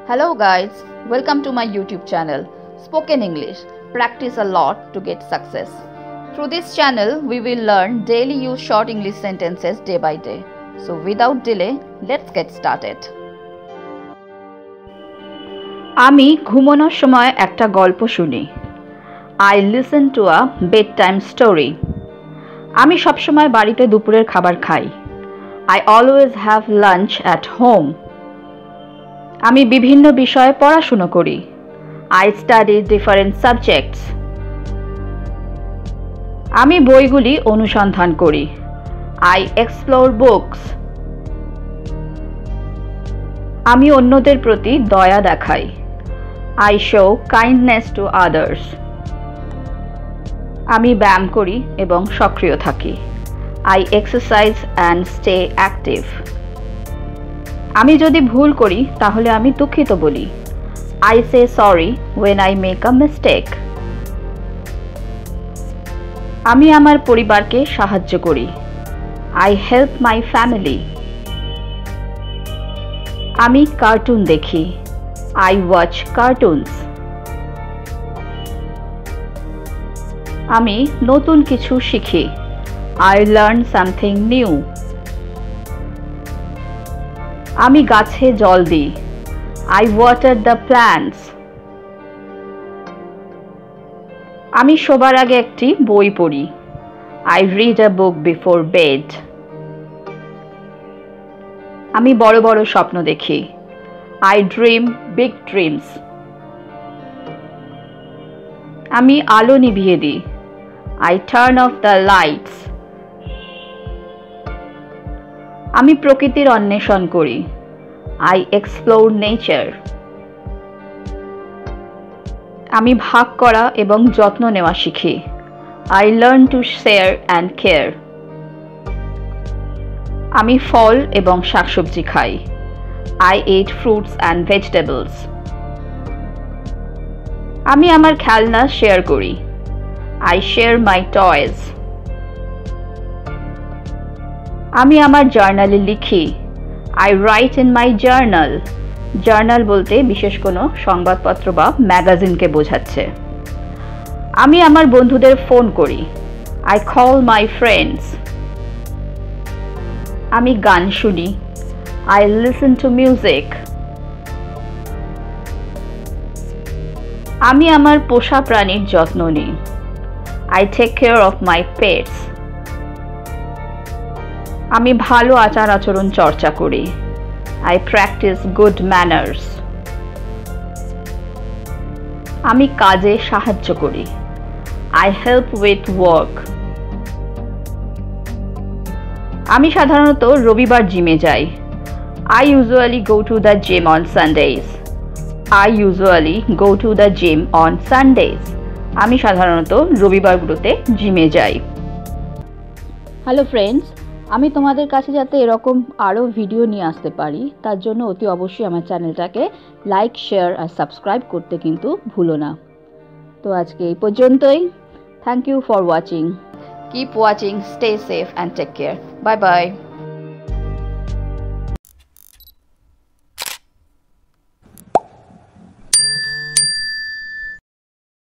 Hello guys, welcome to my YouTube channel Spoken English. Practice a lot to get success. Through this channel, we will learn daily use short English sentences day by day. So without delay, let's get started. আমি ঘুমানোর সময় একটা গল্প শুনি। I listen to a bedtime story. আমি সবসময় বাড়িতে দুপুরের খাবার খাই। I always have lunch at home. আমি বিভিন্ন বিষয়ে পড়াশোনা করি। I study different subjects. আমি বইগুলি অনুসন্ধান করি। I explore books. আমি অন্যদের প্রতি দয়া দেখাই। I show kindness to others. আমি ব্যায়াম করি এবং সক্রিয় থাকি। I exercise and stay active. আমি যদি ভুল করি তাহলে আমি দুঃখিত বলি। I say sorry when I make a mistake. আমি আমার পরিবারকে সাহায্য করি। I help my family. আমি কার্টুন দেখি। I watch cartoons. আমি নতুন কিছু শিখি। I learn something new. আমি গাছে জল দিই। I water the plants. আমি শোবার আগে একটি বই পড়ি। I read a book before bed. আমি বড় বড় স্বপ্ন দেখি। I dream big dreams. আমি আলো নিভিয়ে দিই। I turn off the lights. আমি প্রকৃতির অন্বেষণ করি। I explore nature. আমি ভাগ করা এবং যত্ন নেওয়া শিখি। I learn to share and care. আমি ফল এবং শাকসবজি খাই। I eat fruits and vegetables. আমি আমার খেলনা শেয়ার করি। I share my toys. আমি আমার জার্নালে লিখি। I write in my journal. Journal বলতে বিশেষ কোনো সংবাদপত্র বা ম্যাগাজিনকে বোঝাচ্ছে। আমি আমার বন্ধুদের ফোন করি। I call my friends. আমি গান শুনি। I listen to music. আমি আমার পোষা প্রাণীর যত্ন নিই। I take care of my pets. আমি ভালো আচার আচরণ চর্চা করি। I practice good manners. আমি কাজে সাহায্য করি। I help with work. আমি সাধারণত রবিবার জিমে যাই। I usually go to the gym on Sundays. I usually go to the gym on Sundays. আমি সাধারণত রবিবারগুলোতে জিমে যাই। হ্যালো ফ্রেন্ডস, আমি তোমাদের কাছে যাতে এরকম আরও ভিডিও নিয়ে আসতে পারি তার জন্য অতি অবশ্যই আমার চ্যানেলটাকে লাইক, শেয়ার আর সাবস্ক্রাইব করতে কিন্তু ভুলো না। তো আজকে এই পর্যন্তই। Thank you for watching. Keep watching, stay safe and take care. Bye by.